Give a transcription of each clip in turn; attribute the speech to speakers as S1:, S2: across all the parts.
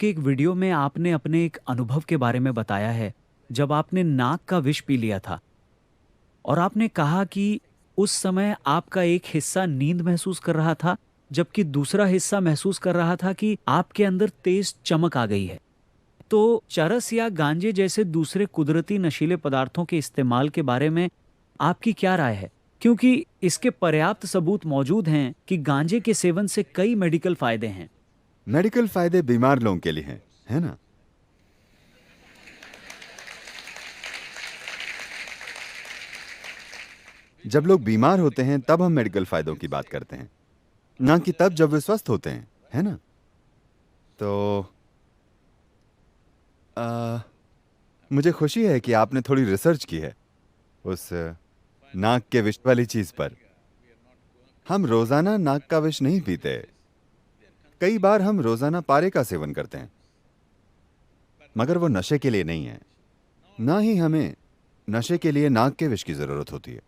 S1: आपके एक वीडियो में आपने अपने एक अनुभव के बारे में बताया है, जब आपने नाक का विष पी लिया था और आपने कहा कि उस समय आपका एक हिस्सा नींद महसूस कर रहा था, जबकि दूसरा हिस्सा महसूस कर रहा था कि आपके अंदर तेज चमक आ गई है। तो चरस या गांजे जैसे दूसरे कुदरती नशीले पदार्थों के इस्तेमाल के बारे में आपकी क्या राय है? क्योंकि इसके पर्याप्त सबूत मौजूद हैं कि गांजे के सेवन से कई मेडिकल फायदे हैं।
S2: मेडिकल फायदे बीमार लोगों के लिए हैं, है ना? जब लोग बीमार होते हैं तब हम मेडिकल फायदों की बात करते हैं, ना कि तब जब वे स्वस्थ होते हैं, है ना? तो मुझे खुशी है कि आपने थोड़ी रिसर्च की है उस नाक के विष वाली चीज पर। हम रोजाना नाक का विष नहीं पीते। कई बार हम रोजाना पारे का सेवन करते हैं, मगर वो नशे के लिए नहीं है। ना ही हमें नशे के लिए नाक के विष की जरूरत होती है।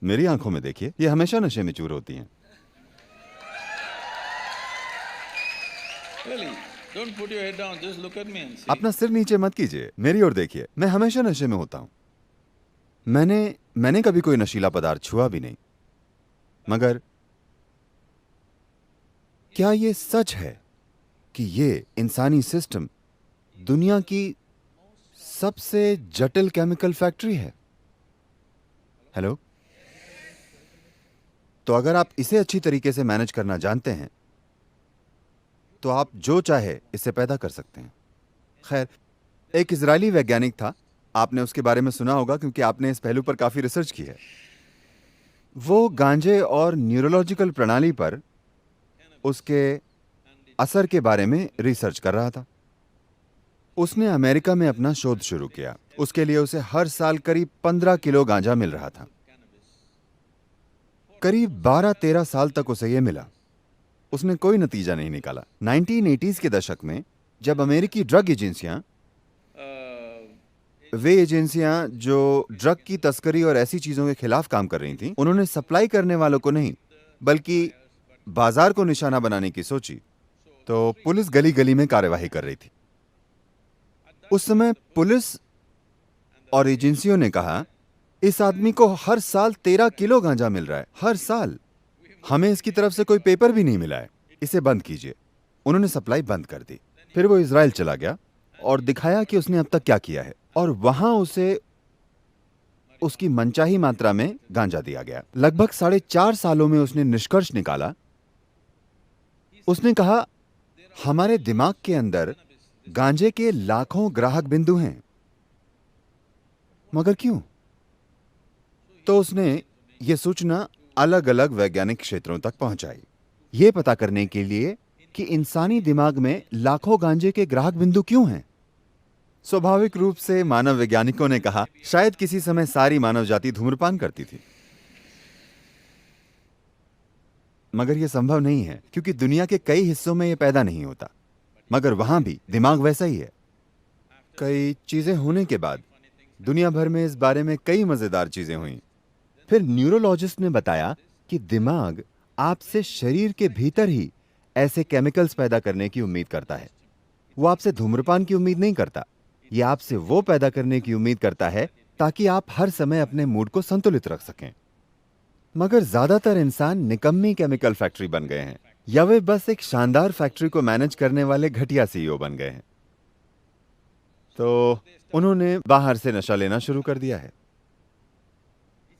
S2: मेरी आंखों में देखिए, ये हमेशा नशे में चूर होती हैं। अपना सिर नीचे मत कीजिए, मेरी ओर देखिए। मैं हमेशा नशे में होता हूं। मैंने कभी कोई नशीला पदार्थ छुआ भी नहीं। मगर क्या ये सच है कि ये इंसानी सिस्टम दुनिया की सबसे जटिल केमिकल फैक्ट्री है? हेलो? तो अगर आप इसे अच्छी तरीके से मैनेज करना जानते हैं तो आप जो चाहे इसे पैदा कर सकते हैं। खैर, एक इजरायली वैज्ञानिक था, आपने उसके बारे में सुना होगा क्योंकि आपने इस पहलू पर काफी रिसर्च की है। वो गांजे और न्यूरोलॉजिकल प्रणाली पर उसके असर के बारे में रिसर्च कर रहा था। उसने अमेरिका में अपना शोध शुरू किया। उसके लिए उसे हर साल करीब 15 किलो गांजा मिल रहा था। करीब 12-13 साल तक उसे यह मिला। उसने कोई नतीजा नहीं निकाला। 1980s के दशक में जब अमेरिकी ड्रग एजेंसियां, वे एजेंसियां जो ड्रग की तस्करी और ऐसी चीजों के खिलाफ काम कर रही थीं, उन्होंने सप्लाई करने वालों को नहीं बल्कि बाजार को निशाना बनाने की सोची, तो पुलिस गली गली में कार्यवाही कर रही थी। उस समय पुलिस और एजेंसियों ने कहा, इस आदमी को हर साल 13 किलो गांजा मिल रहा है, हर साल। हमें इसकी तरफ से कोई पेपर भी नहीं मिला है, इसे बंद कीजिए। उन्होंने सप्लाई बंद कर दी। फिर वो इजराइल चला गया और दिखाया कि उसने अब तक क्या किया है, और वहां उसे उसकी मनचाही मात्रा में गांजा दिया गया। लगभग 4.5 सालों में उसने निष्कर्ष निकाला। उसने कहा, हमारे दिमाग के अंदर गांजे के लाखों ग्राहक बिंदु हैं, मगर क्यों? तो उसने यह सूचना अलग अलग वैज्ञानिक क्षेत्रों तक पहुंचाई, यह पता करने के लिए कि इंसानी दिमाग में लाखों गांजे के ग्राहक बिंदु क्यों हैं। स्वाभाविक रूप से मानव वैज्ञानिकों ने कहा, शायद किसी समय सारी मानव जाति धूम्रपान करती थी। मगर यह संभव नहीं है, क्योंकि दुनिया के कई हिस्सों में यह पैदा नहीं होता। मगर वहां भी दिमाग वैसा ही है। कई चीजें होने के बाद दुनिया भर में इस बारे में कई मजेदार चीजें हुई। फिर न्यूरोलॉजिस्ट ने बताया कि दिमाग आपसे शरीर के भीतर ही ऐसे केमिकल्स पैदा करने की उम्मीद करता है। वो आपसे धूम्रपान की उम्मीद नहीं करता। ये आपसे वो पैदा करने की उम्मीद करता है ताकि आप हर समय अपने मूड को संतुलित रख सकें। मगर ज्यादातर इंसान निकम्मी केमिकल फैक्ट्री बन गए हैं, या वे बस एक शानदार फैक्ट्री को मैनेज करने वाले घटिया सीईओ बन गए हैं। तो उन्होंने बाहर से नशा लेना शुरू कर दिया है।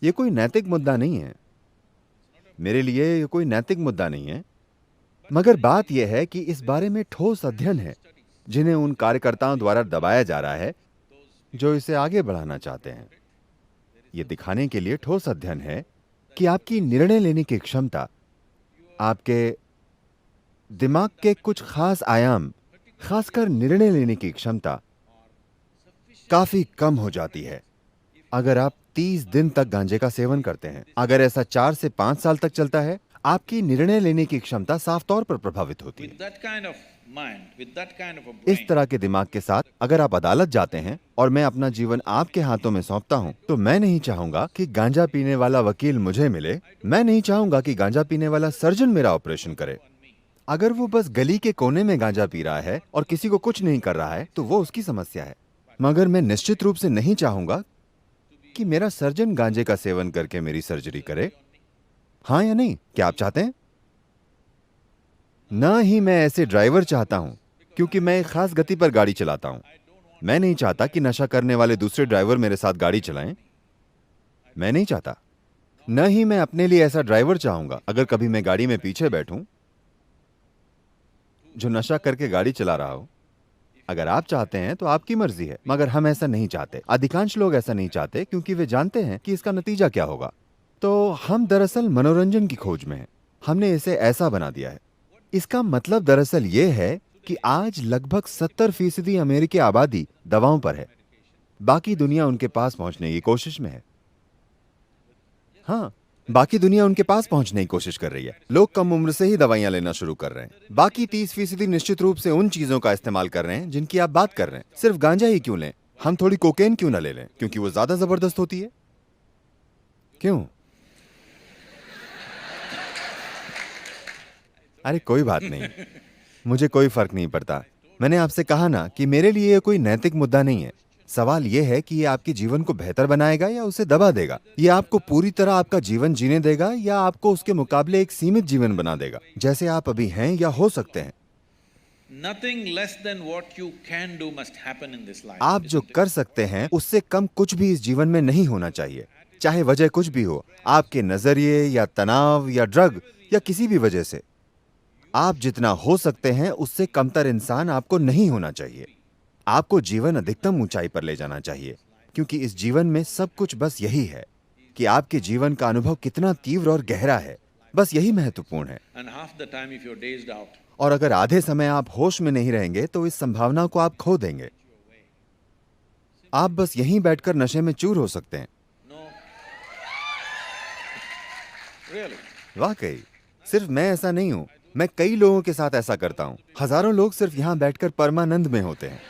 S2: यह कोई नैतिक मुद्दा नहीं है, मेरे लिए यह कोई नैतिक मुद्दा नहीं है। मगर बात यह है कि इस बारे में ठोस अध्ययन है जिन्हें उन कार्यकर्ताओं द्वारा दबाया जा रहा है जो इसे आगे बढ़ाना चाहते हैं। यह दिखाने के लिए ठोस अध्ययन है कि आपकी निर्णय लेने की क्षमता, आपके दिमाग के कुछ खास आयाम, खासकर निर्णय लेने की क्षमता, काफी कम हो जाती है अगर आप 30 दिन तक गांजे का सेवन करते हैं। अगर ऐसा 4 से 5 साल तक चलता है, आपकी निर्णय लेने की क्षमता साफ तौर पर प्रभावित होती है। इस तरह के दिमाग के साथ अगर आप अदालत जाते हैं और मैं अपना जीवन आपके हाथों में सौंपता हूं, तो मैं नहीं चाहूंगा कि गांजा पीने वाला वकील मुझे मिले। मैं नहीं चाहूंगा कि गांजा पीने वाला सर्जन मेरा ऑपरेशन करे। अगर वो बस गली के कोने में गांजा पी रहा है और किसी को कुछ नहीं कर रहा है तो वो उसकी समस्या है, मगर मैं निश्चित रूप से नहीं चाहूंगा कि मेरा सर्जन गांजे का सेवन करके मेरी सर्जरी करे। हाँ या नहीं, क्या आप चाहते हैं? ना ही मैं ऐसे ड्राइवर चाहता हूं, क्योंकि मैं एक खास गति पर गाड़ी चलाता हूं। मैं नहीं चाहता कि नशा करने वाले दूसरे ड्राइवर मेरे साथ गाड़ी चलाएं। मैं नहीं चाहता। न ही मैं अपने लिए ऐसा ड्राइवर चाहूंगा अगर कभी मैं गाड़ी में पीछे बैठूं जो नशा करके गाड़ी चला रहा हो। अगर आप चाहते हैं तो आपकी मर्जी है, मगर हम ऐसा नहीं चाहते। अधिकांश लोग ऐसा नहीं चाहते क्योंकि वे जानते हैं कि इसका नतीजा क्या होगा। तो हम दरअसल मनोरंजन की खोज में हैं। हमने इसे ऐसा बना दिया है। इसका मतलब दरअसल ये है कि आज लगभग 70% अमेरिकी आबादी दवाओं पर है। बाकी दुनिया उनके पास पहुंचने की कोशिश में है। हाँ, बाकी दुनिया उनके पास पहुंचने की कोशिश कर रही है। लोग कम उम्र से ही दवाइयां लेना शुरू कर रहे हैं। बाकी 30% निश्चित रूप से उन चीजों का इस्तेमाल कर रहे हैं जिनकी आप बात कर रहे हैं। सिर्फ गांजा ही क्यों लें, हम थोड़ी कोकेन क्यों ना ले लें, क्योंकि वो ज्यादा जबरदस्त होती है। क्यों? अरे कोई बात नहीं, मुझे कोई फर्क नहीं पड़ता। मैंने आपसे कहा ना कि मेरे लिए ये कोई नैतिक मुद्दा नहीं है। सवाल यह है कि ये आपके जीवन को बेहतर बनाएगा या उसे दबा देगा। ये आपको पूरी तरह आपका जीवन जीने देगा या आपको उसके मुकाबले एक सीमित जीवन बना देगा, जैसे आप अभी हैं या हो सकते हैं।
S3: Nothing less than what you can do must happen in this life.
S2: आप जो
S3: isn't it?
S2: कर सकते हैं उससे कम कुछ भी इस जीवन में नहीं होना चाहिए, चाहे वजह कुछ भी हो, आपके नजरिए या तनाव या ड्रग या किसी भी वजह से। आप जितना हो सकते हैं उससे कमतर इंसान आपको नहीं होना चाहिए। आपको जीवन अधिकतम ऊंचाई पर ले जाना चाहिए, क्योंकि इस जीवन में सब कुछ बस यही है कि आपके जीवन का अनुभव कितना तीव्र और गहरा है। बस यही महत्वपूर्ण है।
S3: And half the time, if you're dazed out,
S2: और अगर आधे समय आप होश में नहीं रहेंगे तो इस संभावना को आप खो देंगे। आप बस यहीं बैठकर नशे में चूर हो सकते हैं।
S3: no. Really?
S2: वाकई, सिर्फ मैं ऐसा नहीं हूं, मैं कई लोगों के साथ ऐसा करता हूं। हजारों लोग सिर्फ यहां बैठकर परमानंद में होते हैं।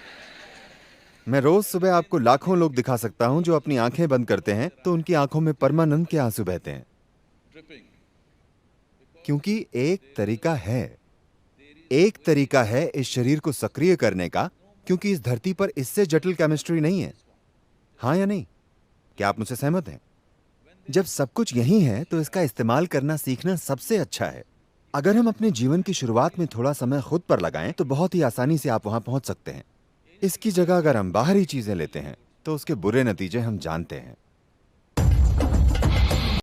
S2: मैं रोज सुबह आपको लाखों लोग दिखा सकता हूं जो अपनी आंखें बंद करते हैं तो उनकी आंखों में परमानंद के आंसू बहते हैं,
S3: Dripping.
S2: क्योंकि एक तरीका है इस शरीर को सक्रिय करने का, क्योंकि इस धरती पर इससे जटिल केमिस्ट्री नहीं है। हाँ या नहीं, क्या आप मुझसे सहमत हैं? जब सब कुछ यही है तो इसका इस्तेमाल करना सीखना सबसे अच्छा है। अगर हम अपने जीवन की शुरुआत में थोड़ा समय खुद पर लगाएं तो बहुत ही आसानी से आप वहां पहुंच सकते हैं। इसकी जगह अगर हम बाहरी चीजें लेते हैं तो उसके बुरे नतीजे हम जानते हैं।